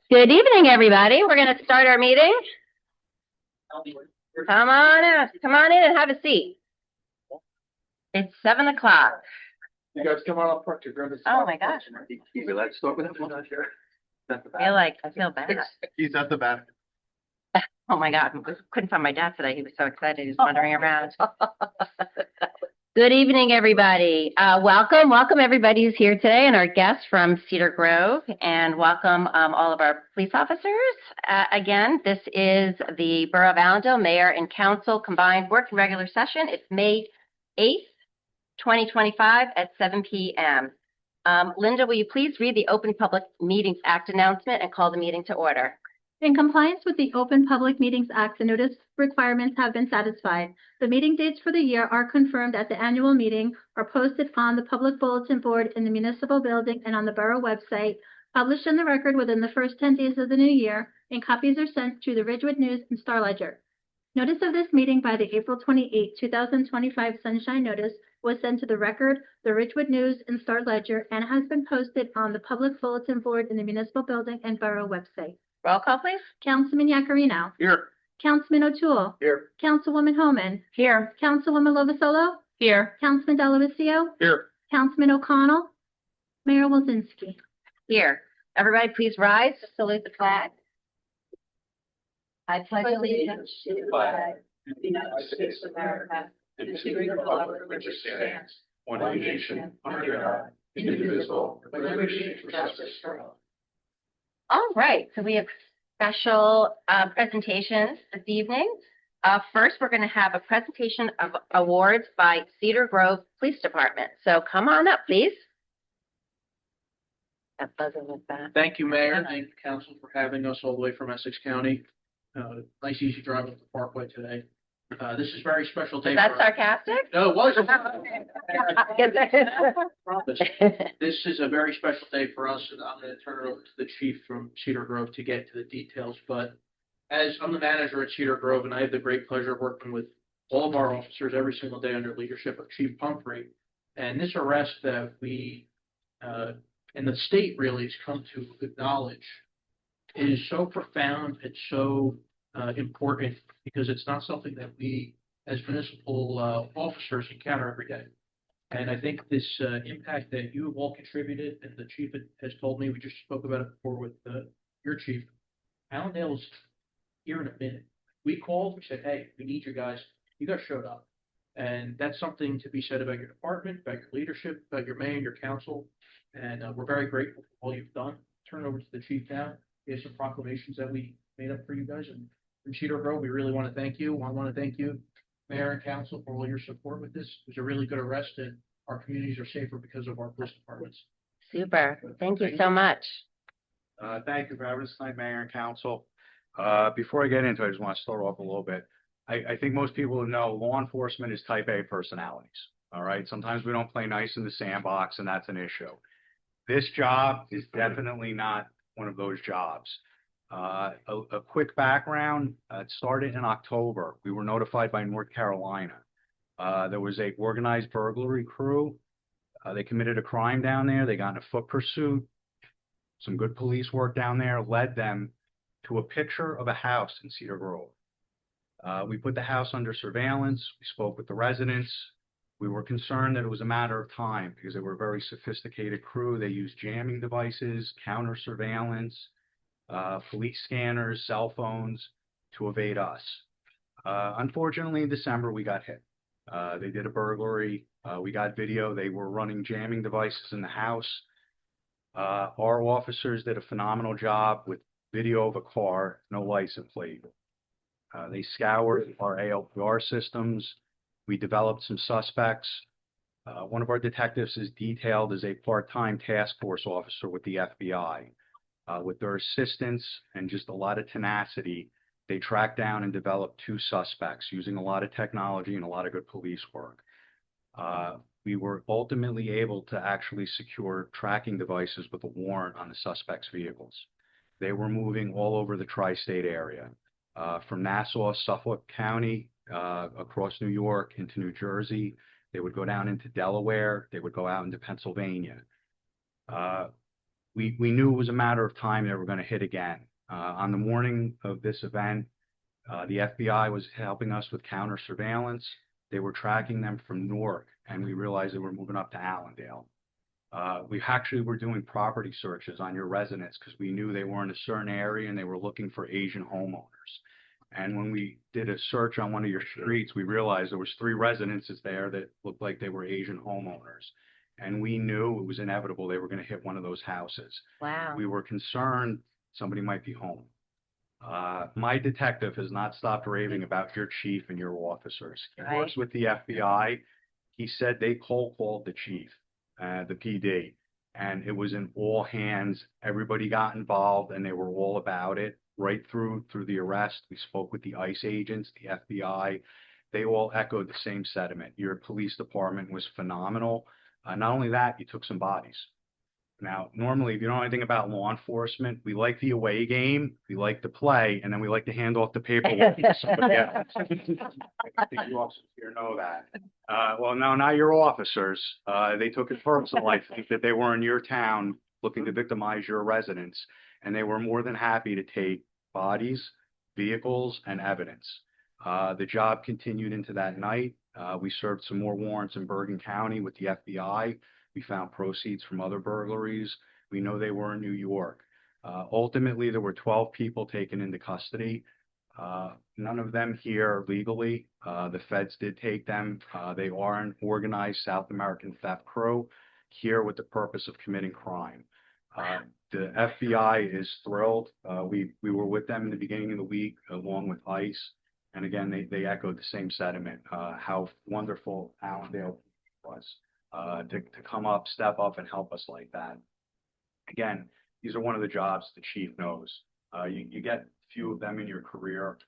Good evening, everybody. We're going to start our meeting. Come on out. Come on in and have a seat. It's 7 o'clock. You guys come on up front to grab a Oh my gosh. Let's start with that one. I feel bad. He's at the back. Oh my God. I couldn't find my dad today. He was so excited. He was wandering around. Good evening, everybody. Welcome everybody who's here today and our guests from Cedar Grove, and welcome all of our police officers. Again, this is the Borough of Allendale Mayor and Council combined working regular session. It's May 8th, 2025 at 7 p.m. Linda, will you please read the Open Public Meetings Act announcement and call the meeting to order? In compliance with the Open Public Meetings Act, the notice requirements have been satisfied. The meeting dates for the year are confirmed at the annual meeting, are posted on the public bulletin board in the municipal building and on the borough website, published in the record within the first 10 days of the new year, and copies are sent to the Ridgewood News and Star Ledger. Notice of this meeting by the April 28, 2025 Sunshine Notice was sent to the record, the Ridgewood News and Star Ledger, and has been posted on the public bulletin board in the municipal building and borough website. Roll call, please. Councilman Yakarino. Here. Councilman O'Toole. Here. Councilwoman Homan. Here. Councilwoman Lovasolo. Here. Councilman Delavatio. Here. Councilman O'Connell. Mayor Wilzinski. Here. Everybody, please rise to salute the flag. I pledge allegiance to the flag of the United States of America and to the republic for which it stands, one nation, under God, indivisible, with liberty and justice for all. All right, so we have special presentations this evening. First, we're going to have a presentation of awards by Cedar Grove Police Department. So come on up, please. That buzzer was back. Thank you, Mayor. Thank you, Council, for having us all the way from Essex County. Nice, easy drive up the Parkway today. This is a very special day. Is that for us. sarcastic? No, it wasn't. I Promise. This is a very special day for us, and I'm going to turn it over to the chief from Cedar Grove to get to the details. But as I'm the manager at Cedar Grove, and I have the great pleasure of working with all of our officers every single day under leadership of Chief Pumphrey, and this arrest that we and the state really has come to acknowledge is so profound. It's so important because it's not something that we as municipal officers encounter every day. And I think this impact that you have all contributed, and the chief has told me, we just spoke about it before with your chief, Allendale's here in a minute. We called, we said, hey, we need you guys. You guys showed up. And that's something to be said about your department, about your leadership, about your mayor, your council. And we're very grateful for all you've done. Turn it over to the chief now. He has some proclamations that we made up for you guys. And from Cedar Grove, we really want to thank you. I want to thank you, Mayor and Council, for all your support with this. It was a really good arrest, and our communities are safer because of our police departments. Super. Thank you so much. Thank you for having us tonight, Mayor and Council. Before I get into it, I just want to start off a little bit. I think most people know law enforcement is type A personalities. All right. Sometimes we don't play nice in the sandbox, and that's an issue. This job is definitely not one of those jobs. A quick background, it started in October. We were notified by North Carolina. There was a organized burglary crew. They committed a crime down there. They got in a foot pursuit. Some good police work down there led them to a picture of a house in Cedar Grove. We put the house under surveillance. We spoke with the residents. We were concerned that it was a matter of time because they were a very sophisticated crew. They used jamming devices, counter surveillance, police scanners, cell phones to evade us. Unfortunately, in December, we got hit. They did a burglary. We got video. They were running jamming devices in the house. Our officers did a phenomenal job with video of a car, no license plate. They scoured our ALPR systems. We developed some suspects. One of our detectives is detailed as a part-time task force officer with the FBI. With their assistance and just a lot of tenacity, they tracked down and developed 2 suspects using a lot of technology and a lot of good police work. We were ultimately able to actually secure tracking devices with a warrant on the suspects' vehicles. They were moving all over the tri-state area, from Nassau, Suffolk County, across New York into New Jersey. They would go down into Delaware. They would go out into Pennsylvania. we knew it was a matter of time they were going to hit again. On the morning of this event, the FBI was helping us with counter surveillance. They were tracking them from Newark, and we realized they were moving up to Allendale. We actually were doing property searches on your residence because we knew they were in a certain area and they were looking for Asian homeowners. And when we did a search on one of your streets, we realized there was 3 residences there that looked like they were Asian homeowners. And we knew it was inevitable they were going to hit one of those houses. Wow. We were concerned somebody might be home. My detective has not stopped raving about your chief and your officers. He Right. works with the FBI. He said they cold called the chief, the PD, and it was an all hands. Everybody got involved and they were all about it right through the arrest. We spoke with the ICE agents, the FBI. They all echoed the same sentiment. Your police department was phenomenal. Not only that, you took some bodies. Now, normally, if you know anything about law enforcement, we like the away game, we like to play, and then we like to hand off the paperwork to somebody else. I think you officers here know that. Well, no, not your officers. They took it personal. I think that they were in your town looking to victimize your residents, and they were more than happy to take bodies, vehicles, and evidence. The job continued into that night. We served some more warrants in Bergen County with the FBI. We found proceeds from other burglaries. We know they were in New York. Ultimately, there were 12 people taken into custody. None of them here legally. The feds did take them. They are an organized South American theft crew here with the purpose of committing crime. The FBI is thrilled. We were with them in the beginning of the week along with ICE. And again, they echoed the same sentiment, how wonderful Allendale was. To come up, step up, and help us like that. Again, these are one of the jobs the chief knows. You get a few of them in your career.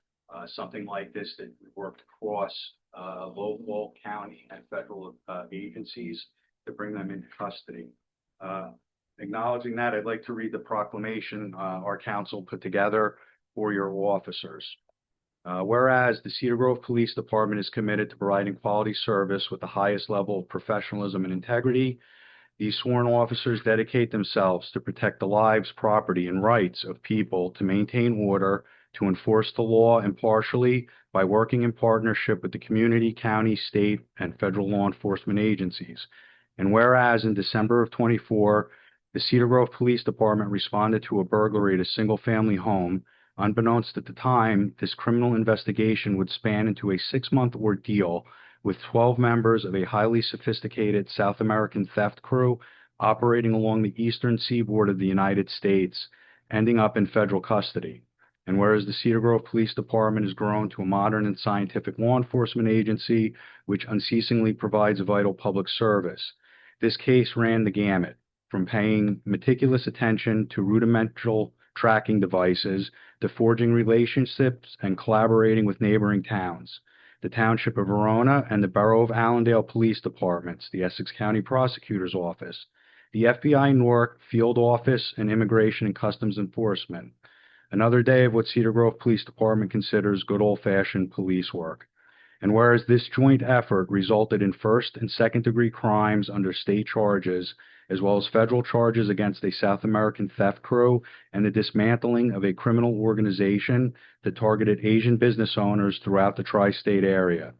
Something like this that we worked across local, county, and federal agencies to bring them into custody. Acknowledging that, I'd like to read the proclamation our council put together for your officers. Whereas the Cedar Grove Police Department is committed to providing quality service with the highest level of professionalism and integrity, these sworn officers dedicate themselves to protect the lives, property, and rights of people, to maintain order, to enforce the law impartially by working in partnership with the community, county, state, and federal law enforcement agencies. And whereas in December of '24, the Cedar Grove Police Department responded to a burglary at a single-family home. Unbeknownst at the time, this criminal investigation would span into a 6-month ordeal with 12 members of a highly sophisticated South American theft crew operating along the eastern seaboard of the United States, ending up in federal custody. And whereas the Cedar Grove Police Department has grown to a modern and scientific law enforcement agency which unceasingly provides a vital public service, this case ran the gamut, from paying meticulous attention to rudimental tracking devices to forging relationships and collaborating with neighboring towns. The Township of Verona and the Borough of Allendale Police Departments, the Essex County Prosecutor's Office, the FBI Newark Field Office, and Immigration and Customs Enforcement. Another day of what Cedar Grove Police Department considers good old-fashioned police work. And whereas this joint effort resulted in first and second degree crimes under state charges, as well as federal charges against a South American theft crew and the dismantling of a criminal organization that targeted Asian business owners throughout the tri-state area.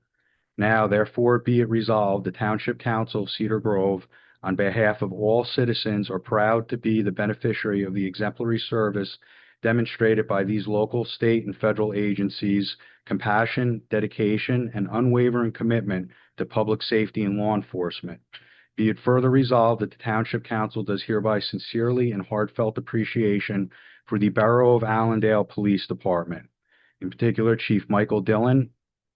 Now, therefore, be it resolved, the Township Council of Cedar Grove, on behalf of all citizens, are proud to be the beneficiary of the exemplary service demonstrated by these local, state, and federal agencies' compassion, dedication, and unwavering commitment to public safety and law enforcement. Be it further resolved that the Township Council does hereby sincerely and heartfelt appreciation for the Borough of Allendale Police Department, in particular Chief Michael Dillon,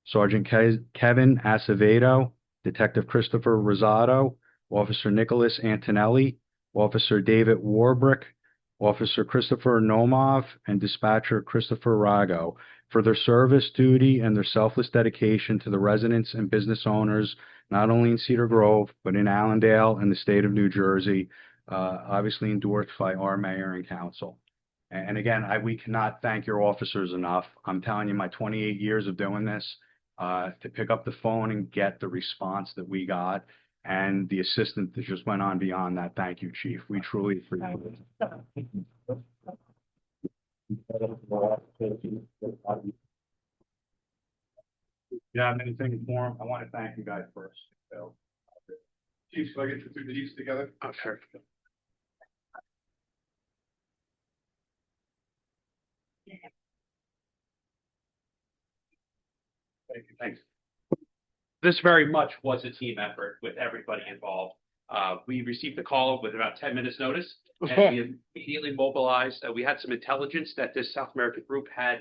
Sergeant Kevin Acevedo, Detective Christopher Rosado, Officer Nicholas Antonelli, Officer David Warbrick, Officer Christopher Nomov, and Dispatcher Christopher Rago for their service, duty, and their selfless dedication to the residents and business owners, not only in Cedar Grove, but in Allendale and the state of New Jersey, obviously endorsed by our mayor and council. And again, we cannot thank your officers enough. I'm telling you, my 28 years of doing this, to pick up the phone and get the response that we got, and the assistant that just went on beyond that. Thank you, Chief. We truly appreciate it. Yeah, anything for him? I want to thank you guys first. So, Chiefs, can I get you through the Chiefs together? oh, sure. Thank you. Thanks. This very much was a team effort with everybody involved. We received the call with about 10 minutes notice and we immediately mobilized. We had some intelligence that this South American group had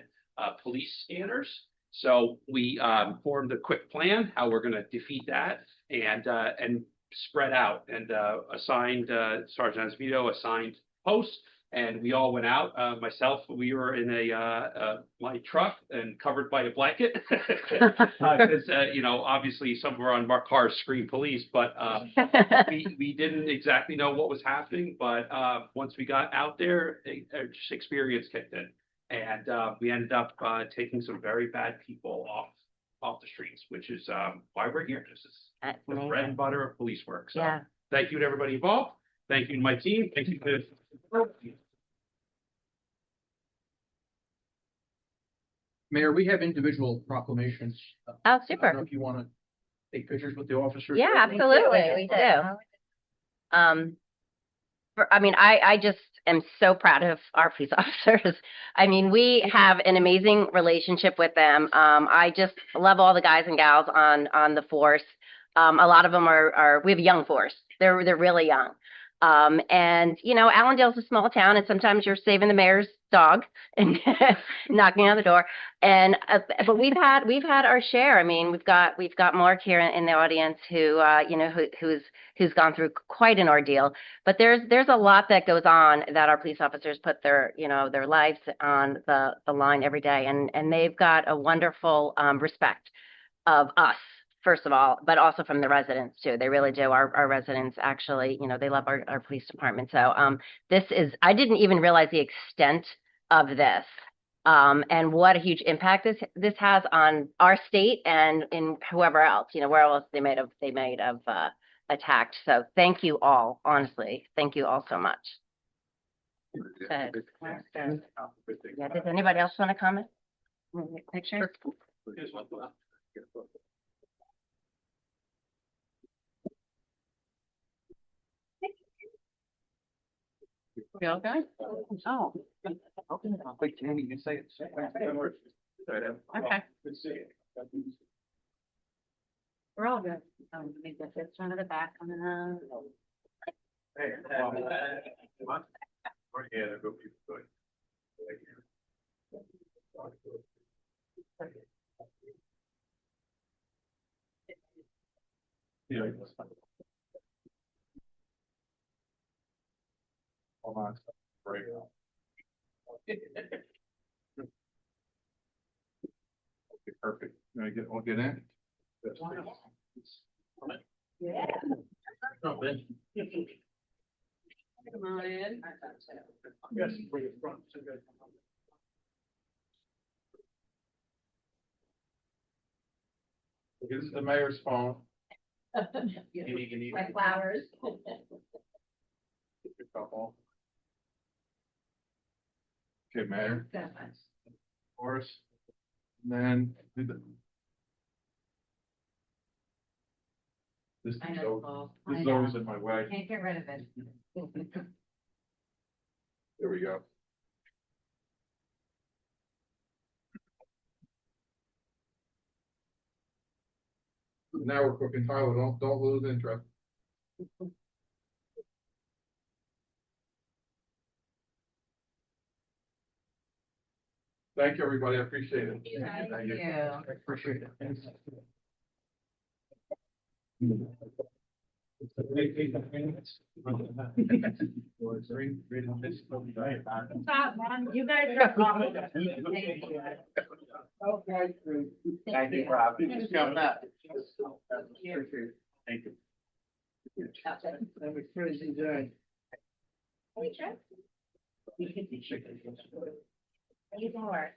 police scanners. So we formed a quick plan how we're going to defeat that and spread out and assigned Sergeant Azevedo assigned posts. And we all went out. Myself, we were in my truck and covered by a blanket. Because, obviously some were on our cars scream police, but we didn't exactly know what was happening. But once we got out there, just experience kicked in. And we ended up taking some very bad people off the streets, which is why we're here. This is That's the bread amazing. and butter of police work. So Yeah. thank you to everybody involved. Thank you to my team. Thank you to Mayor, we have individual proclamations. Oh, I don't know super. if you want to take pictures with the officers. Yeah, absolutely. We do. I just am so proud of our police officers. I mean, we have an amazing relationship with them. I just love all the guys and gals on the force. A lot of them we have a young force. They're really young. Allendale's a small town, and sometimes you're saving the mayor's dog and knocking on the door. But we've had our share. I mean, we've got Mark here in the audience who's gone through quite an ordeal. But there's a lot that goes on that our police officers put their lives on the line every day, and they've got a wonderful respect of us, first of all, but also from the residents too. They really do. Our residents actually, they love our police department. So I didn't even realize the extent of this and what a huge impact this has on our state and in whoever else, where else they may have attacked. So thank you all, honestly. Thank you all so much. Good. Yeah, does anybody else want to comment? Picture? We all good? Oh. Wait, Tammy, you say it. Okay. Good seeing you. We're all good. Maybe this front of the back on the. Hey, yeah, they're good people, good. Yeah. Hold on. Break. Okay, perfect. We'll get in. Yeah. No, Ben. Come on in. Yes, bring it front. So good. This is the mayor's phone. My flowers. Okay, Mayor, Horace, and then this I is know, always, Paul. this I is know. always in my way. Can't get rid of it. There we go. Now we're cooking, Tyler. Don't lose interest. Thank you, everybody. I appreciate it. Thank you. I appreciate it. You guys are awesome. Thank you, Rob. Thank coming up. Thank you. Have a crazy day. You can work.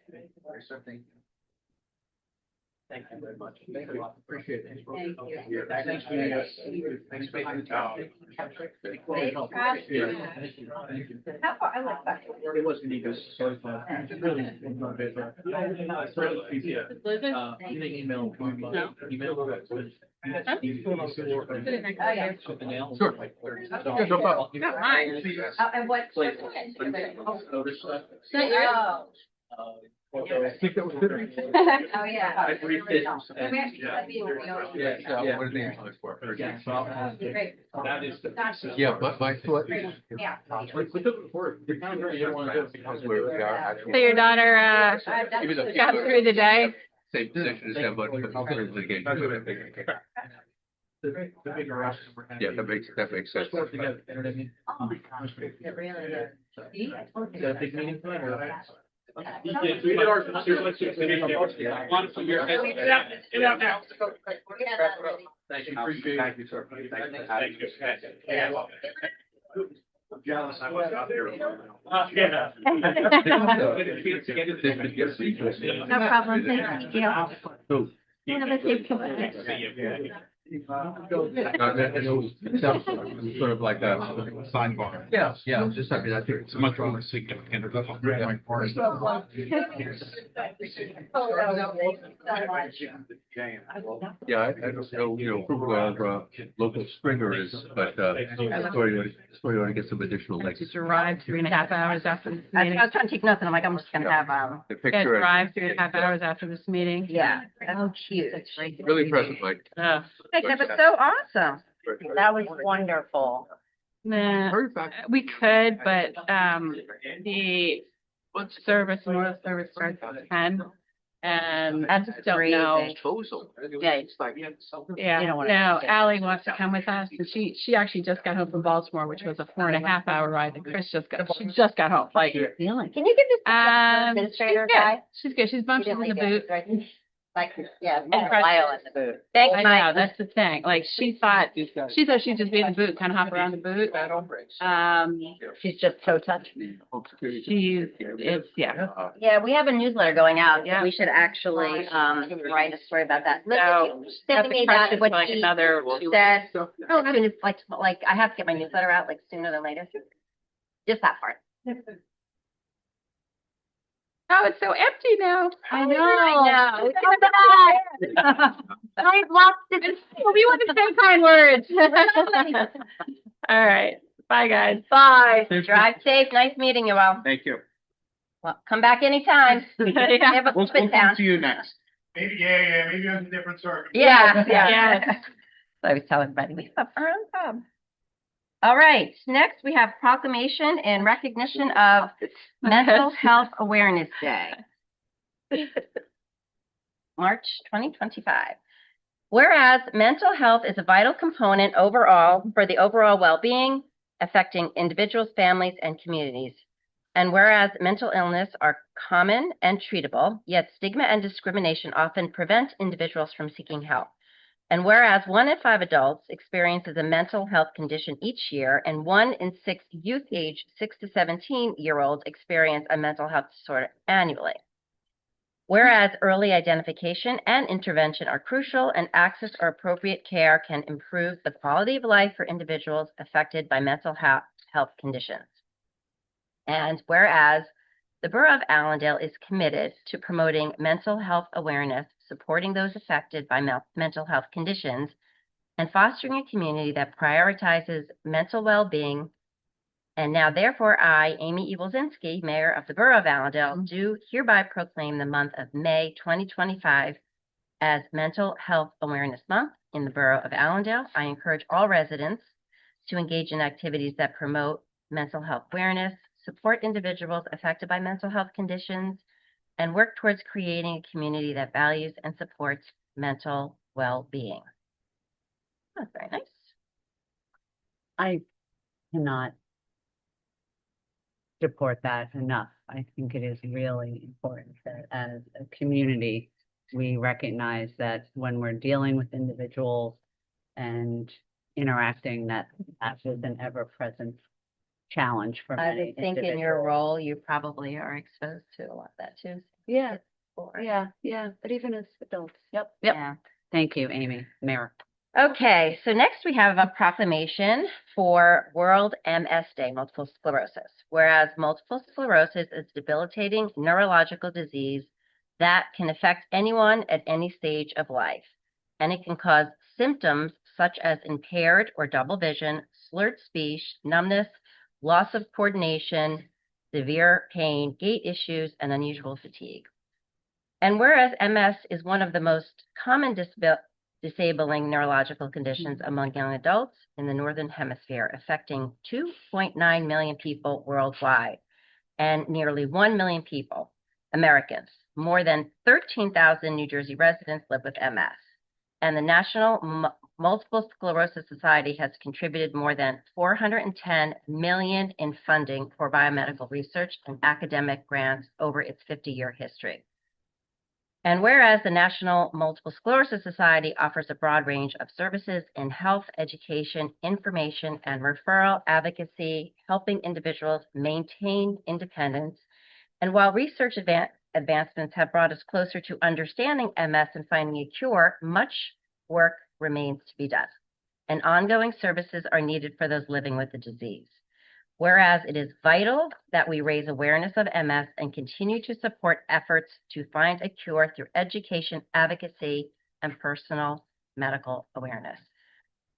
Thank you very much. Thank you. Appreciate it. Thank you. Thanks for making us. Thanks for making the time. How far, I like that. It wasn't even so far. Really. Email. Oh, yeah. Sure. Yeah, no problem. And what? Oh. I think that was good. Oh, yeah. I briefed it. We actually- Yeah, what are they for? Great. That is the. Yeah, but my thought. Yeah. We took it before. We kind of really didn't want to do it because we are actually. So your daughter, Even though- got through the day? Same position as them, but litigation. The bigger rush we're having. Yeah, that makes sense. Let's work together, you know what I mean? It really is. See, I told you. Is that a big meeting tonight or? We did ours. One for your. Get out now. Thank you, appreciate it. Thank you, sir. Thank you. I'm jealous, I was out there. Yeah. No problem, thank you. Have a safe trip. Sort of like a sidebar. Yeah, yeah, just, I mean, I think it's much more significant. Yeah, I don't know, who our local stringer is, but, story ought to get some additional legs. Just arrived 3.5 hours after this I meeting. was trying to take notes and I'm like, I'm just gonna have, The Guys picture, arrived 3.5 hours after this meeting. yeah. Oh, cute. really impressive, Mike. That was so awesome. That was wonderful. Nah, Heard back. we could, but, the service, more service starts at 10. And I just don't know. Disposal. Yeah. It's like. Yeah, You don't wanna- no, Ally wants to come with us, and she actually just got home from Baltimore, which was a 4.5 hour ride, and Chris she just got home, like, Feeling. Can you give this to the administrator guy? she's good, she's bumped into the boot. Like, yeah, it's been a while in the boot. Thanks, I know, Mike. that's the thing, like, she thought she'd just be in the boot, kind of hop around the boot. She's just so touched. Yeah. Yeah, we have a newsletter going out. Yeah. We should actually, write a story about that. Look, So, if you send me that, what like she another 2 said. Oh, I mean, it's like I have to get my newsletter out like sooner than later. Just that part. Oh, it's so empty now. I know. I've lost it. We want to say kind words. All right. Bye, guys. Bye. Drive safe. Nice meeting you all. Thank you. Well, come back anytime. We have a We'll spit down. to you next. Maybe, maybe on a different circuit. Yeah, yeah. Yeah. So I was telling everybody, we have our own pub. All right, next we have proclamation in recognition of Mental Health Awareness Day. March 2025. Whereas mental health is a vital component overall for the overall well-being, affecting individuals, families, and communities. And whereas mental illness are common and treatable, yet stigma and discrimination often prevent individuals from seeking help. And whereas 1 in 5 adults experiences a mental health condition each year, and 1 in 6 youth age 6 to 17-year-olds experience a mental health disorder annually. Whereas early identification and intervention are crucial, and access or appropriate care can improve the quality of life for individuals affected by mental health conditions. And whereas the Borough of Allendale is committed to promoting mental health awareness, supporting those affected by mental health conditions, and fostering a community that prioritizes mental well-being. And now, therefore, I, Amy Ebelzinski, Mayor of the Borough of Allendale, do hereby proclaim the month of May 2025 as Mental Health Awareness Month in the Borough of Allendale. I encourage all residents to engage in activities that promote mental health awareness, support individuals affected by mental health conditions, and work towards creating a community that values and supports mental well-being. That's very nice. I cannot support that enough. I think it is really important that as a community, we recognize that when we're dealing with individuals and interacting, that is an ever-present challenge for I many would think in your individuals. role, you probably are exposed to a lot of that too. Yeah, for. Yeah, but even as adults. Yep. Yeah. Thank you, Amy, Mayor. Okay, so next we have a proclamation for World MS Day, multiple sclerosis. Whereas multiple sclerosis is a debilitating neurological disease that can affect anyone at any stage of life, and it can cause symptoms such as impaired or double vision, slurred speech, numbness, loss of coordination, severe pain, gait issues, and unusual fatigue. And whereas MS is one of the most common disabling neurological conditions among young adults in the Northern Hemisphere, affecting 2.9 million people worldwide and nearly 1 million people, Americans. More than 13,000 New Jersey residents live with MS. And the National Multiple Sclerosis Society has contributed more than $410 million in funding for biomedical research and academic grants over its 50-year history. And whereas the National Multiple Sclerosis Society offers a broad range of services in health, education, information, and referral advocacy, helping individuals maintain independence. And while research advancements have brought us closer to understanding MS and finding a cure, much work remains to be done. And ongoing services are needed for those living with the disease. Whereas it is vital that we raise awareness of MS and continue to support efforts to find a cure through education, advocacy, and personal medical awareness.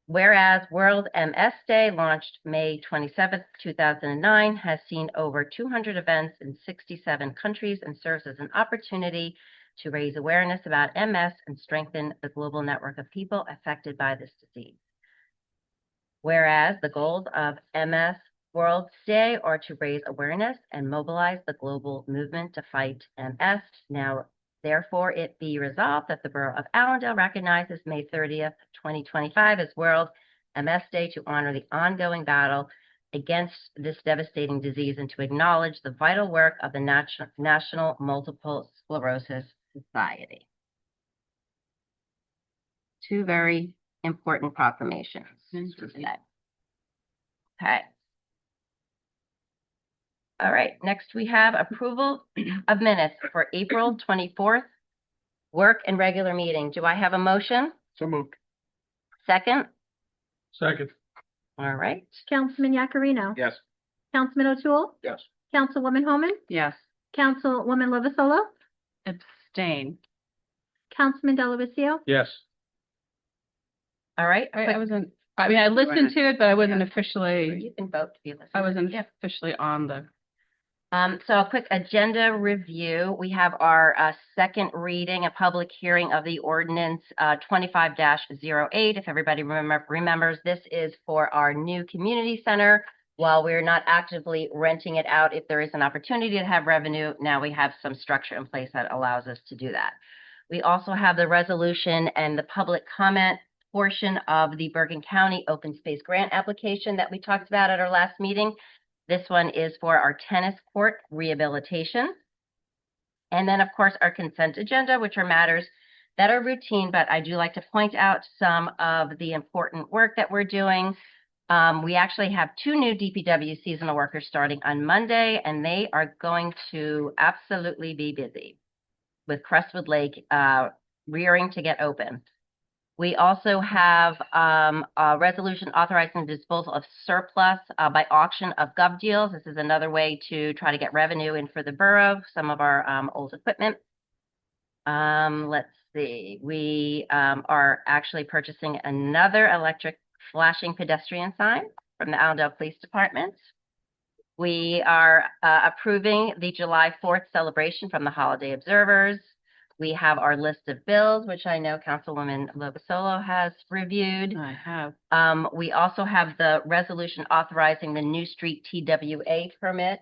Whereas World MS Day, launched May 27, 2009, has seen over 200 events in 67 countries and serves as an opportunity to raise awareness about MS and strengthen the global network of people affected by this disease. Whereas the goals of MS World Day are to raise awareness and mobilize the global movement to fight MS. Now, therefore, it be resolved that the Borough of Allendale recognizes May 30th, 2025 as World MS Day to honor the ongoing battle against this devastating disease and to acknowledge the vital work of the National Multiple Sclerosis Society. Two very important proclamations today. Okay. All right, next we have approval of minutes for April 24th, work and regular meeting. Do I have a motion? So moved. Second? Second. All right. Councilman Yakarino. Yes. Councilman O'Toole. Yes. Councilwoman Homan. Yes. Councilwoman Lovasolo. Abstain. Councilman Delavatio. Yes. All right. I wasn't, I mean, I listened to it, but I wasn't officially, You can vote to be listened. I wasn't Yeah. officially on the. So a quick agenda review. We have our second reading, a public hearing of the ordinance 25-08. If everybody remembers, this is for our new community center. While we're not actively renting it out, if there is an opportunity to have revenue, now we have some structure in place that allows us to do that. We also have the resolution and the public comment portion of the Bergen County Open Space Grant application that we talked about at our last meeting. This one is for our tennis court rehabilitation. And then, of course, our consent agenda, which are matters that are routine, but I do like to point out some of the important work that we're doing. We actually have 2 new DPW seasonal workers starting on Monday, and they are going to absolutely be busy with Crestwood Lake rearing to get open. We also have a resolution authorizing the disposal of surplus by auction of gov deals. This is another way to try to get revenue in for the borough, some of our old equipment. Let's see, we are actually purchasing another electric flashing pedestrian sign from the Allendale Police Department. We are approving the July 4th celebration from the Holiday Observers. We have our list of bills, which I know Councilwoman Lovasolo has reviewed. I have. We also have the resolution authorizing the New Street TWA permit,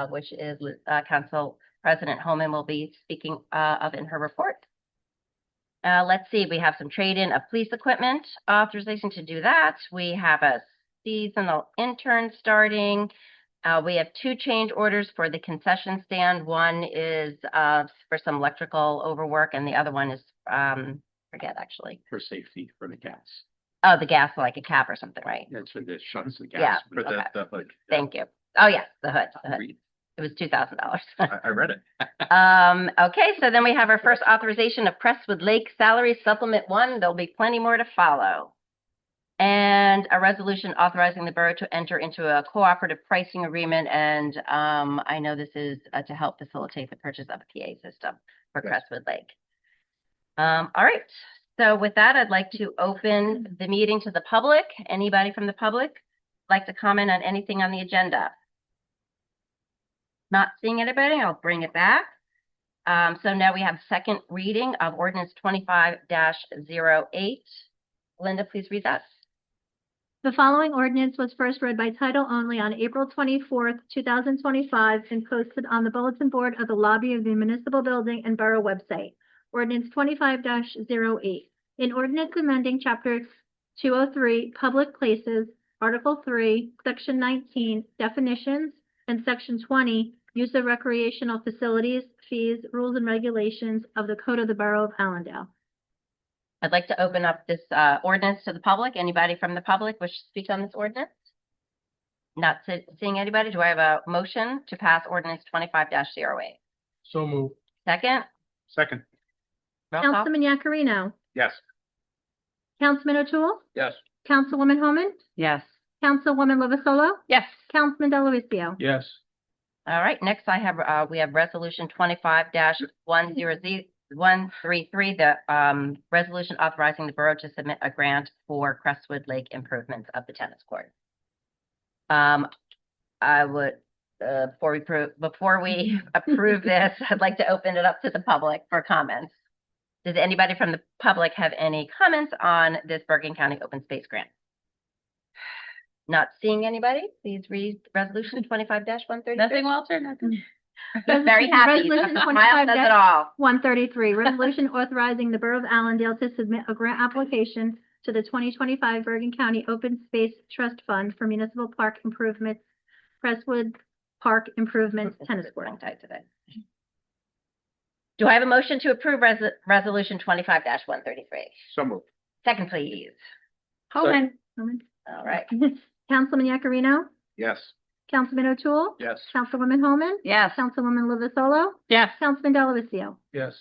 which is Council President Homan will be speaking of in her report. Let's see, we have some trade-in of police equipment authorization to do that. We have a seasonal intern starting. We have 2 change orders for the concession stand. One is for some electrical overwork, and the other one is, forget actually. For safety for the gas. Oh, the gas, like a cap or something, right? That's for the shuts the Yeah. gas. For Okay. that, like. Thank you. Oh, yes, the hood. Read. It was $2,000. I read it. Okay, so then we have our first authorization of Crestwood Lake Salary Supplement 1. There'll be plenty more to follow. And a resolution authorizing the borough to enter into a cooperative pricing agreement. And I know this is to help facilitate the purchase of a PA system for Yes. Crestwood Lake. All right, so with that, I'd like to open the meeting to the public. Anybody from the public like to comment on anything on the agenda? Not seeing anybody, I'll bring it back. So now we have second reading of ordinance 25-08. Linda, please read that. The following ordinance was first read by title only on April 24th, 2025, and posted on the bulletin board of the lobby of the municipal building and borough website. Ordinance 25-08. An ordinance amending Chapter 203, Public Places, Article 3, Section 19, Definitions, and Section 20, Use of Recreational Facilities, Fees, Rules, and Regulations of the Code of the Borough of Allendale. I'd like to open up this ordinance to the public. Anybody from the public wish to speak on this ordinance? Not seeing anybody. Do I have a motion to pass ordinance 25-08? So moved. Second? Second. Roll call. Councilman Yakarino. Yes. Councilman O'Toole. Yes. Councilwoman Homan. Yes. Councilwoman Lovasolo. Yes. Councilman Delavatio. Yes. All right, next we have resolution 25-133, the resolution authorizing the borough to submit a grant for Crestwood Lake improvements of the tennis court. I would, before we approve this, I'd like to open it up to the public for comments. Does anybody from the public have any comments on this Bergen County Open Space Grant? Not seeing anybody, please read resolution 25-133. Nothing, Walter? Nothing? Very happy. Resolution Smile says it all. 133, resolution authorizing the Borough of Allendale to submit a grant application to the 2025 Bergen County Open Space Trust Fund for municipal park improvements, Crestwood Park Improvements Tennis Court. Tongue-tied today. Do I have a motion to approve resolution 25-133? So moved. Second, please. Homan. All right. Councilman Yakarino. Yes. Councilman O'Toole. Yes. Councilwoman Homan. Yes. Councilwoman Lovasolo. Yes. Councilman Delavatio. Yes.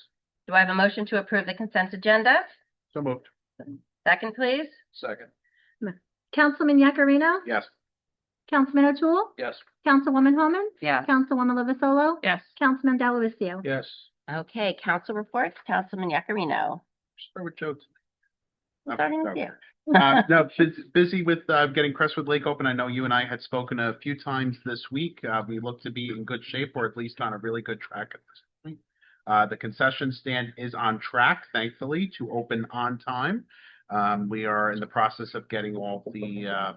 Do I have a motion to approve the consent agenda? So moved. Second, please. Second. Councilman Yakarino. Yes. Councilman O'Toole. Yes. Councilwoman Homan. Yes. Councilwoman Lovasolo. Yes. Councilman Delavatio. Yes. Okay, council reports. Councilman Yakarino. Start with Joe. Starting with you. No, busy with getting Crestwood Lake open. I know you and I had spoken a few times this week. We look to be in good shape, or at least on a really good track at this point. The concession stand is on track, thankfully, to open on time. We are in the process of getting all the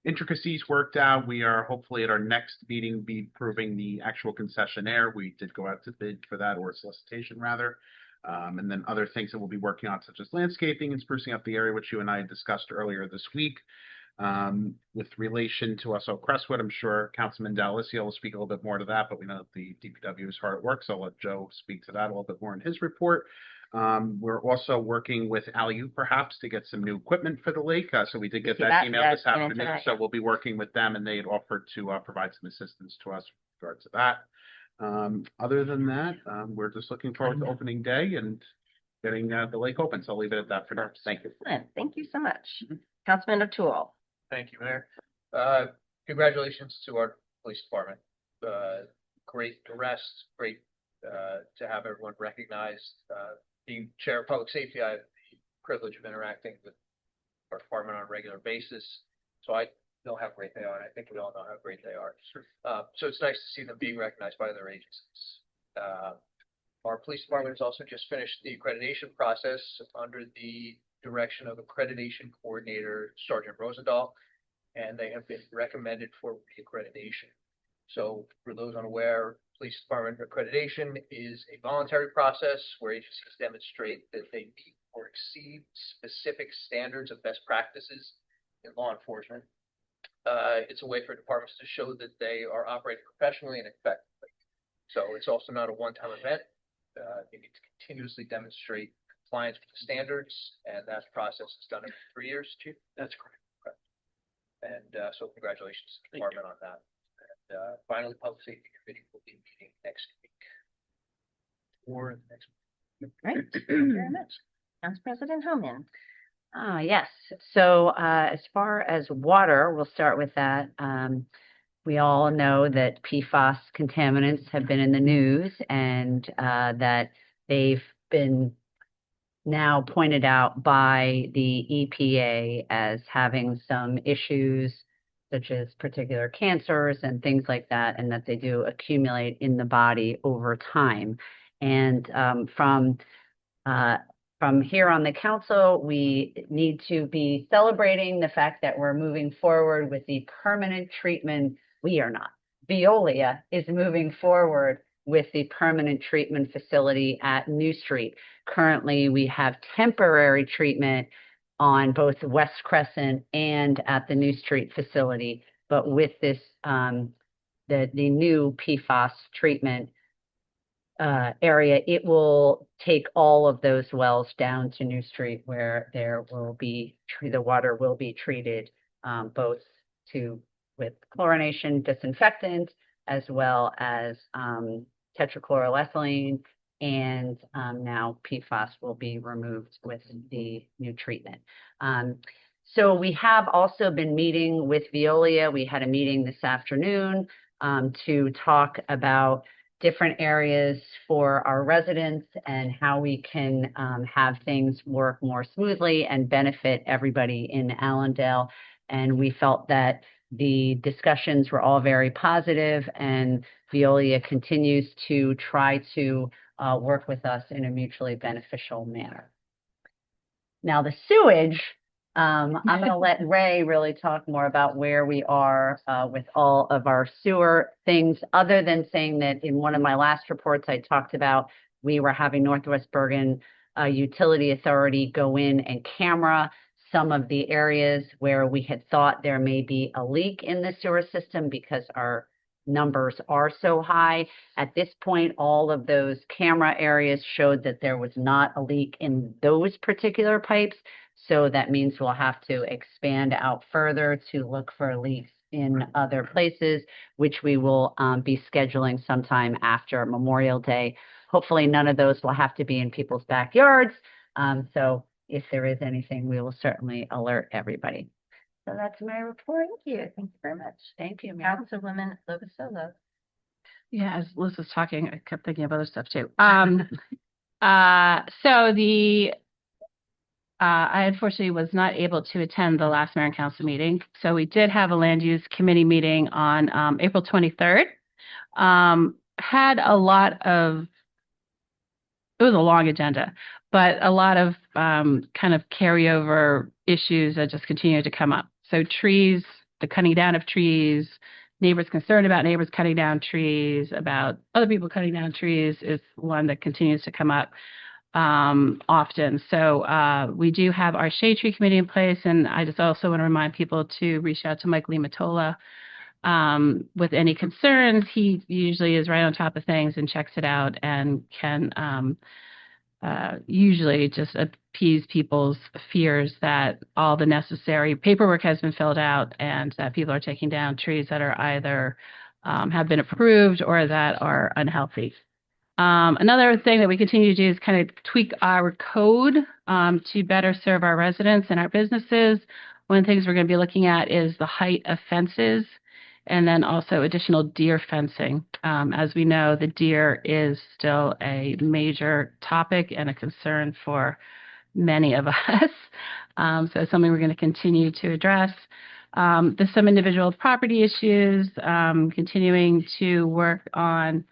intricacies worked out. We are hopefully at our next meeting be proving the actual concessionaire. We did go out to bid for that, or solicitation rather. And then other things that we'll be working on, such as landscaping and sprucing up the area, which you and I had discussed earlier this week. With relation to us, Crestwood, I'm sure Councilman Delavatio will speak a little bit more to that, but we know that the DPW is hard at work, so I'll let Joe speak to that a little bit more in his report. We're also working with ALU perhaps to get some new equipment for the lake. So we did get that email this afternoon, so we'll be working with them, and they had offered to provide some assistance to us with regard to that. Other than that, we're just looking forward to opening day and getting the lake open. So I'll leave it at that for now. Thank you. Excellent. Thank you so much. Councilman O'Toole. Thank you, Mayor. Congratulations to our police department. Great arrest, great to have everyone recognized. Being chair of public safety, I have the privilege of interacting with our department on a regular basis. So I know how great they are, and I think we all know how great they are. So it's nice to see them being recognized by other agencies. Our police department has also just finished the accreditation process under the direction of accreditation coordinator Sergeant Rosendahl, and they have been recommended for reaccreditation. So for those unaware, police department accreditation is a voluntary process where agencies demonstrate that they meet or exceed specific standards of best practices in law enforcement. It's a way for departments to show that they are operating professionally and effectively. So it's also not a one-time event. You need to continuously demonstrate compliance with the standards, and that process is done every 3 years, Chief? That's correct. And so congratulations to the department on that. finally, Public Safety Committee will be meeting next week. Or next week. Great. Thank you very much. Council President Homan. Yes. So, as far as water, we'll start with that. We all know that PFAS contaminants have been in the news and that they've been now pointed out by the EPA as having some issues such as particular cancers and things like that, and that they do accumulate in the body over time. And from here on the council, we need to be celebrating the fact that we're moving forward with the permanent treatment. We are not. Veolia is moving forward with the permanent treatment facility at New Street. Currently, we have temporary treatment on both West Crescent and at the New Street facility. But with this, the new PFAS treatment area, it will take all of those wells down to New Street where there will be, the water will be treated both with chlorination disinfectant as well as tetrachloroethylene, and now PFAS will be removed with the new treatment. So we have also been meeting with Veolia. We had a meeting this afternoon to talk about different areas for our residents and how we can have things work more smoothly and benefit everybody in Allendale. And we felt that the discussions were all very positive, and Veolia continues to try to work with us in a mutually beneficial manner. Now, the sewage, I'm going to let Ray really talk more about where we are with all of our sewer things, other than saying that in one of my last reports, I talked about we were having Northwest Bergen Utility Authority go in and camera some of the areas where we had thought there may be a leak in the sewer system because our numbers are so high. At this point, all of those camera areas showed that there was not a leak in those particular pipes. So that means we'll have to expand out further to look for leaks in other places, which we will be scheduling sometime after Memorial Day. Hopefully none of those will have to be in people's backyards. So if there is anything, we will certainly alert everybody. So that's my report. Thank you. Thank you very much. Thank you, Councilwoman Lovasolo. Yeah, as Liz was talking, I kept thinking of other stuff too. I unfortunately was not able to attend the last Mayor and Council meeting. So we did have a land use committee meeting on April 23rd. Had a lot of, it was a long agenda, but a lot of kind of carryover issues that just continue to come up. So trees, the cutting down of trees, neighbors concerned about neighbors cutting down trees, about other people cutting down trees is one that continues to come up often. So we do have our shade tree committee in place, and I just also want to remind people to reach out to Mike Limatola with any concerns. He usually is right on top of things and checks it out and can usually just appease people's fears that all the necessary paperwork has been filled out and that people are taking down trees that are either have been approved or that are unhealthy. Another thing that we continue to do is kind of tweak our code to better serve our residents and our businesses. One of the things we're going to be looking at is the height of fences, and then also additional deer fencing. As we know, the deer is still a major topic and a concern for many of us. So it's something we're going to continue to address. There's some individual property issues, continuing to work on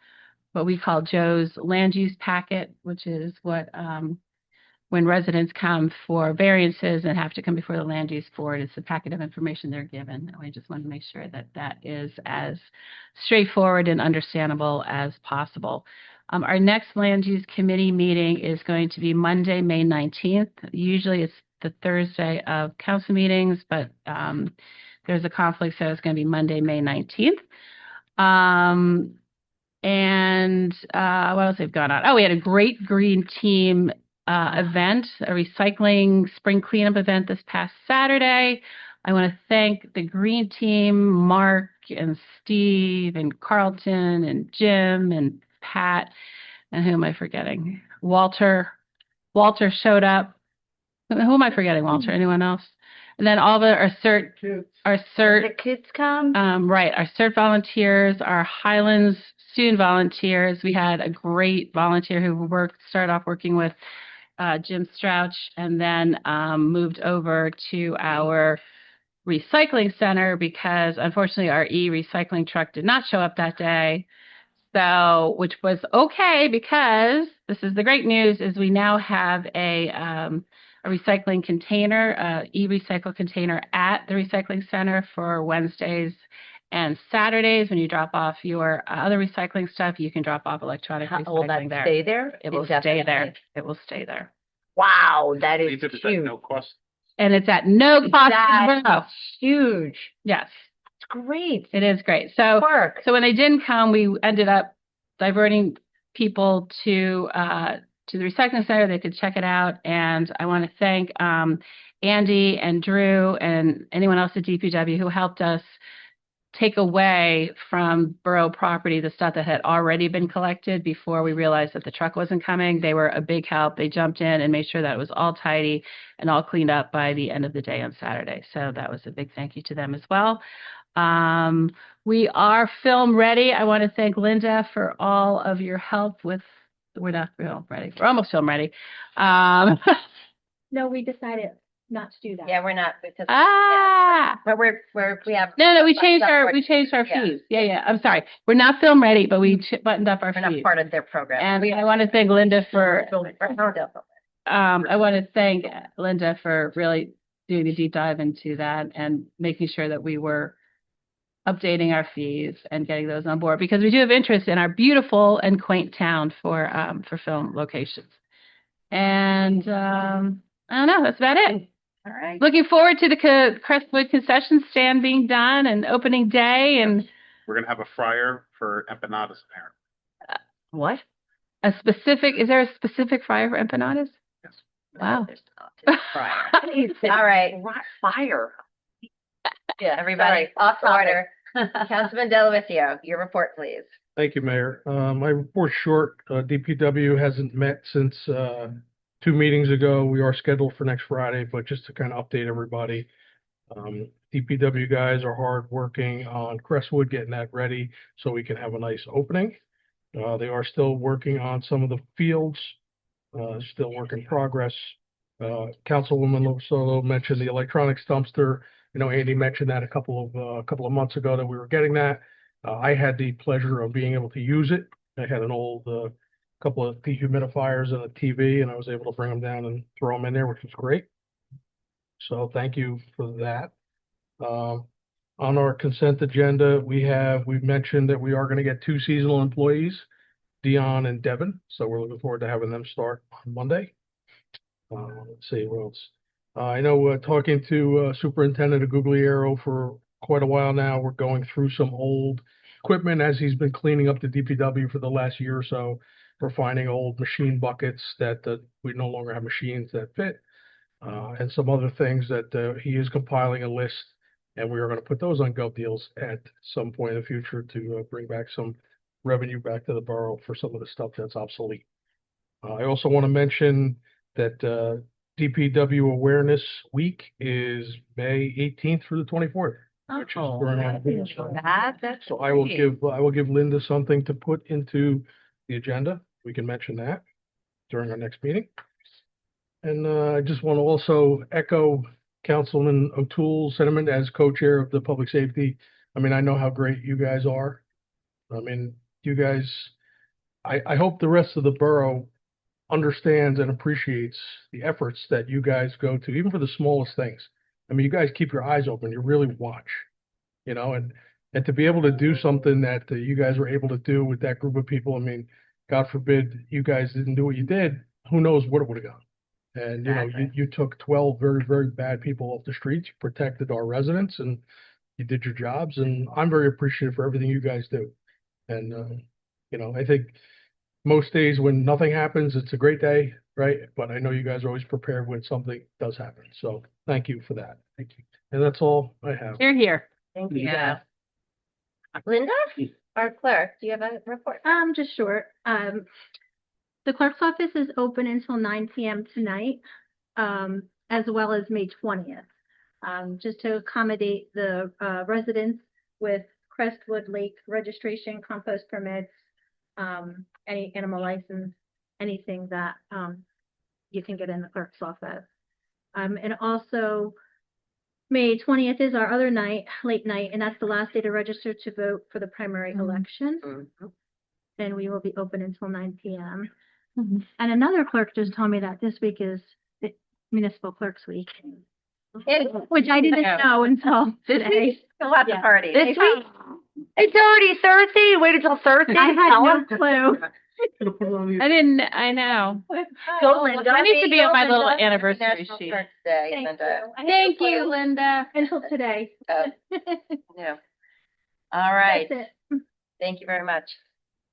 what we call Joe's land use packet, which is what when residents come for variances and have to come before the land use board, it's the packet of information they're given. And we just want to make sure that that is as straightforward and understandable as possible. Our next land use committee meeting is going to be Monday, May 19th. Usually it's the Thursday of council meetings, but there's a conflict, so it's going to be Monday, May 19th. And what else have gone on? Oh, we had a great green team event, a recycling spring cleanup event this past Saturday. I want to thank the green team, Mark, and Steve and Carlton and Jim and Pat. And who am I forgetting? Walter. Walter showed up. Who am I forgetting, Walter? Anyone else? And then all the our CERT The kids come? right, our CERT volunteers, our Highlands student volunteers. We had a great volunteer who started off working with Jim Strouch and then moved over to our recycling center because unfortunately our e-recycling truck did not show up that day. So, which was okay because this is the great news is we now have a recycling container, e-recycle container at the recycling center for Wednesdays and Saturdays. When you drop off your other recycling stuff, you can drop off electronic Will that recycling there. stay there? It will stay there. Indefinitely? It will stay there. Wow, that is Leave it at huge. no cost. And it's at no cost to the borough. That's huge. Yes, It's great. it is great. So, Work. so when they didn't come, we ended up diverting people to the recycling center. They could check it out. And I want to thank Andy and Drew and anyone else at DPW who helped us take away from borough property the stuff that had already been collected before we realized that the truck wasn't coming. They were a big help. They jumped in and made sure that it was all tidy and all cleaned up by the end of the day on Saturday. So that was a big thank you to them as well. We are film ready. I want to thank Linda for all of your help with, we're not film ready. We're almost film ready. No, we decided not to do that. Yeah, we're not because but we have No, we buttoned changed our up our- fees. Yeah. I'm sorry. We're not film ready, but we buttoned up our we're not fees. part of their program. And I want to thank Linda for, Definitely. I want to thank Linda for really doing the deep dive into that and making sure that we were updating our fees and getting those on board because we do have interest in our beautiful and quaint town for film locations. And I don't know, that's about it. All right. Looking forward to the Crestwood concession stand being done and opening day and We're gonna have a fryer for empanadas apparently. What? is there a specific fryer for empanadas? Yes. Wow. There's not. Fryer. All right. Fire. Yeah, everybody, off order. Councilman Delavatio, your report, please. Thank you, Mayor. My report's short. DPW hasn't met since 2 meetings ago. We are scheduled for next Friday, but just to kind of update everybody, DPW guys are hard working on Crestwood, getting that ready so we can have a nice opening. They are still working on some of the fields, still work in progress. Councilwoman Lovasolo mentioned the electronics dumpster. You know, Andy mentioned that a couple of months ago that we were getting that. I had the pleasure of being able to use it. I had an old couple of dehumidifiers and a TV, and I was able to bring them down and throw them in there, which was great. So thank you for that. On our consent agenda, we've mentioned that we are going to get 2 seasonal employees, Dion and Devin. So we're looking forward to having them start on Monday. Let's see what else. I know talking to Superintendent Guglielmo for quite a while now, we're going through some old equipment as he's been cleaning up the DPW for the last year or so. We're finding old machine buckets that we no longer have machines that fit, and some other things that he is compiling a list, and we are going to put those on Gov Deals at some point in the future to bring back some revenue back to the borough for some of the stuff that's obsolete. I also want to mention that DPW Awareness Week is May 18th through the 24th. Which is during our- That's So I will give Linda something to put into the agenda. We can mention that during our next meeting. And I just want to also echo Councilman O'Toole's sentiment as co-chair of the Public Safety. I mean, I know how great you guys are. I mean, you guys, I hope the rest of the borough understands and appreciates the efforts that you guys go to, even for the smallest things. I mean, you guys keep your eyes open. You really watch, you know, and to be able to do something that you guys were able to do with that group of people. I mean, God forbid you guys didn't do what you did. Who knows what it would have gone. And, you know, you took 12 very, very bad people off the streets, you protected our residents, and you did your jobs. And I'm very appreciative for everything you guys do. And, you know, I think most days when nothing happens, it's a great day, right? But I know you guys are always prepared when something does happen. So thank you for that. Thank you. And that's all I have. You're here. Thank you. Yeah. Linda, our clerk, do you have a report? Just short. The clerk's office is open until 9 p.m. tonight, as well as May 20th. Just to accommodate the residents with Crestwood Lake registration, compost permits, any animal license, anything that you can get in the clerk's office. And also May 20th is our other night, late night, and that's the last day to register to vote for the primary election. Mhm. And we will be open until 9 p.m. Mhm. And another clerk just told me that this week is the municipal clerk's week, which I didn't know until This today. week, lots Yeah. of parties. This week? It's already Thursday. You waited till Thursday. I to had tell no us? clue. I know. Go, Linda. I need to be on my little Linda. anniversary National sheet. Clerk's Day, Thank Linda. you. I had Thank no you, clue Linda. until today. Oh. Yeah. All right. That's it. Thank you very much.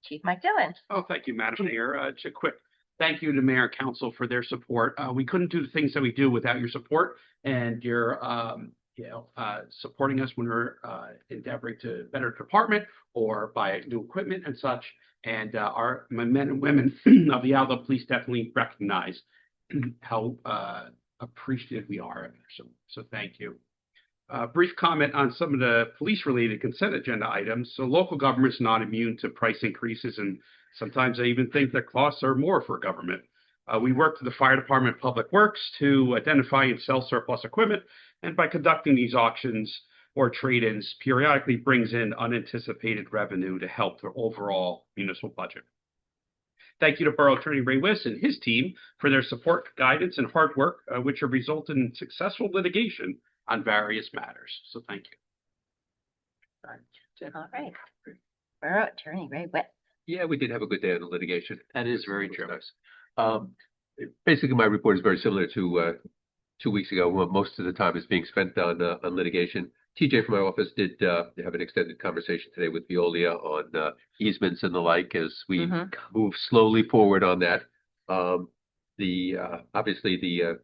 Chief Mike Dillon. Oh, thank you, Madam Mayor. Just a quick thank you to Mayor and Council for their support. We couldn't do the things that we do without your support and your, supporting us when we're endeavoring to better the department or buy new equipment and such. And our men and women of the Aldo Police definitely recognize how appreciative we are. So thank you. Brief comment on some of the police-related consent agenda items. So local government's not immune to price increases, and sometimes they even think their costs are more for government. We work with the Fire Department, Public Works to identify and sell surplus equipment, and by conducting these auctions or trade-ins, periodically brings in unanticipated revenue to help their overall municipal budget. Thank you to Borough Attorney Ray Wiss and his team for their support, guidance, and hard work, which have resulted in successful litigation on various matters. So thank you. All right. Borough Attorney Ray Witt. Yeah, we did have a good day on the litigation. That is very It true. was nice. Basically, my report is very similar to 2 weeks ago. Well, most of the time is being spent on litigation. TJ from my office did have an extended conversation today with Veolia on easements and the like as we move slowly forward on that. Obviously the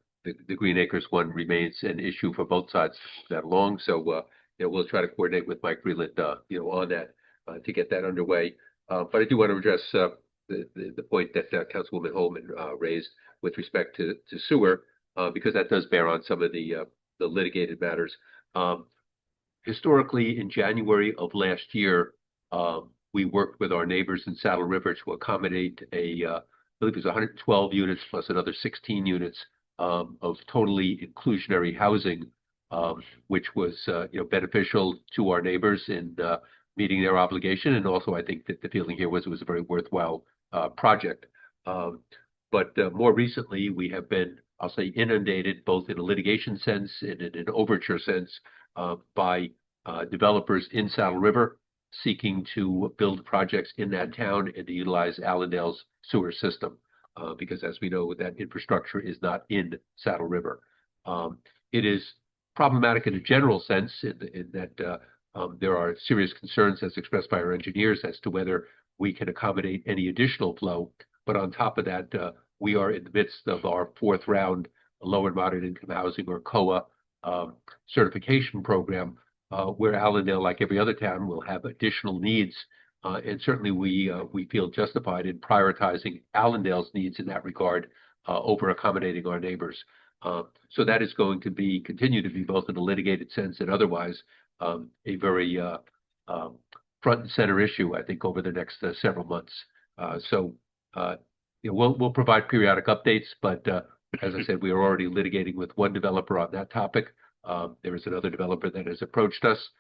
Green Acres one remains an issue for both sides that long. So we'll try to coordinate with Mike Freeland on that to get that underway. But I do want to address the point that Councilwoman Holman raised with respect to sewer, because that does bear on some of the litigated matters. Historically, in January of last year, we worked with our neighbors in Saddle River to accommodate I believe it was 112 units plus another 16 units of totally inclusionary housing, which was beneficial to our neighbors in meeting their obligation. And also, I think that the feeling here was it was a very worthwhile project. But more recently, we have been, I'll say, inundated both in a litigation sense and in an overture sense by developers in Saddle River seeking to build projects in that town and to utilize Allendale's sewer system. Because as we know, that infrastructure is not in Saddle River. It is problematic in a general sense in that there are serious concerns as expressed by our engineers as to whether we can accommodate any additional flow. But on top of that, we are in the midst of our fourth round low and moderate income housing, or COA, certification program, where Allendale, like every other town, will have additional needs. And certainly we feel justified in prioritizing Allendale's needs in that regard over accommodating our neighbors. So that is going to continue to be both in a litigated sense and otherwise a very front and center issue, I think, over the next several months. We'll provide periodic updates, but as I said, we are already litigating with one developer on that topic. There is another developer that has approached us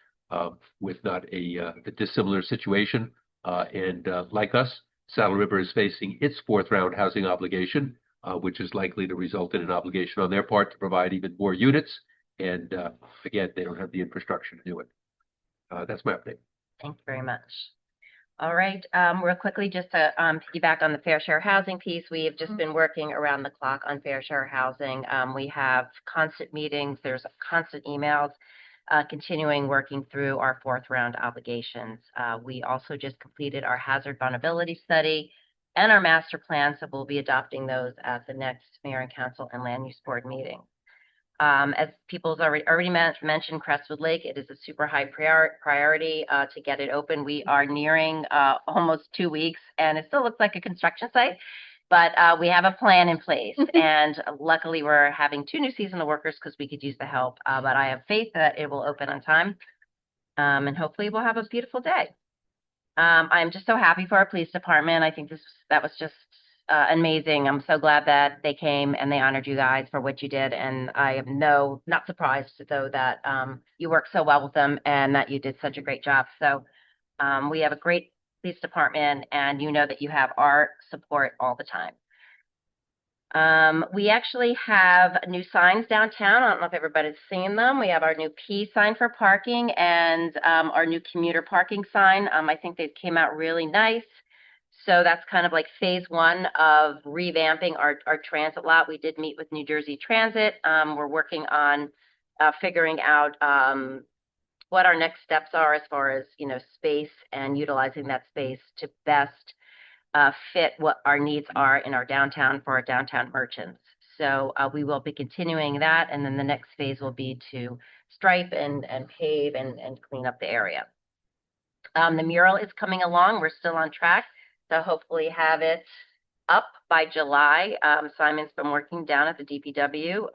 with not a dissimilar situation. And like us, Saddle River is facing its fourth round housing obligation, which is likely to result in an obligation on their part to provide even more units. And again, they don't have the infrastructure to do it. That's my update. Thank you very much. All right, real quickly, just to piggyback on the fair share housing piece, we have just been working around the clock on fair share housing. We have constant meetings, there's constant emails, continuing working through our fourth round obligations. We also just completed our hazard vulnerability study and our master plan, so we'll be adopting those at the next Mayor and Council and Land Use Board meeting. As people's already mentioned, Crestwood Lake, it is a super high priority to get it open. We are nearing almost 2 weeks, and it still looks like a construction site, but we have a plan in place. And luckily, we're having 2 new seasonal workers because we could use the help. But I have faith that it will open on time, and hopefully, we'll have a beautiful day. I'm just so happy for our police department. I think that was just amazing. I'm so glad that they came and they honored you guys for what you did. And I am not surprised though that you worked so well with them and that you did such a great job. So we have a great police department, and you know that you have our support all the time. We actually have new signs downtown. I don't know if everybody's seen them. We have our new P sign for parking and our new commuter parking sign. I think they came out really nice. So that's kind of like phase 1 of revamping our transit lot. We did meet with New Jersey Transit. We're working on figuring out what our next steps are as far as, space and utilizing that space to best fit what our needs are in our downtown for our downtown merchants. So we will be continuing that. And then the next phase will be to stripe and pave and clean up the area. The mural is coming along. We're still on track. So hopefully have it up by July. Simon's been working down at the DPW,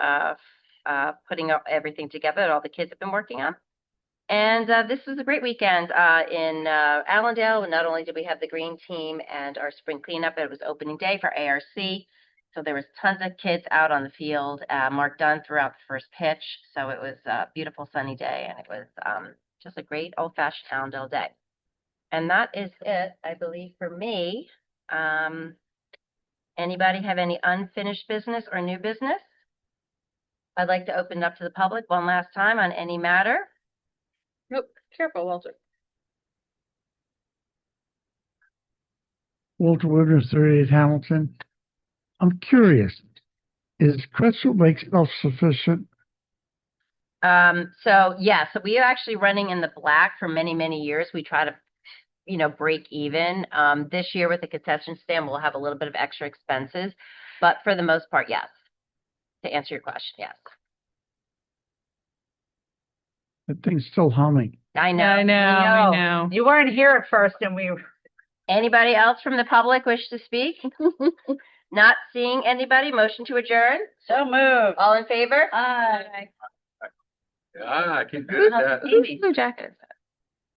putting up everything together that all the kids have been working on. And this was a great weekend in Allendale. Not only did we have the green team and our spring cleanup, it was opening day for ARC. So there was tons of kids out on the field. Mark Dunn threw out the first pitch. So it was a beautiful sunny day, and it was just a great old-fashioned Allendale day. And that is it, I believe, for me. Anybody have any unfinished business or new business? I'd like to open it up to the public one last time on any matter. Nope, careful, Walter. Walter Woodruff, 38 Hamilton. I'm curious, is Crestwood Lake self-sufficient? So we are actually running in the black for many, many years. We try to, break even. This year with the concession stand, we'll have a little bit of extra expenses, but for the most part, yes. To answer your question, yes. That thing's still humming. I know. I know. You weren't here at first and we. Anybody else from the public wish to speak? Not seeing anybody. Motion to adjourn. So moved. All in favor? Aye. I can do that. Whose jacket is that?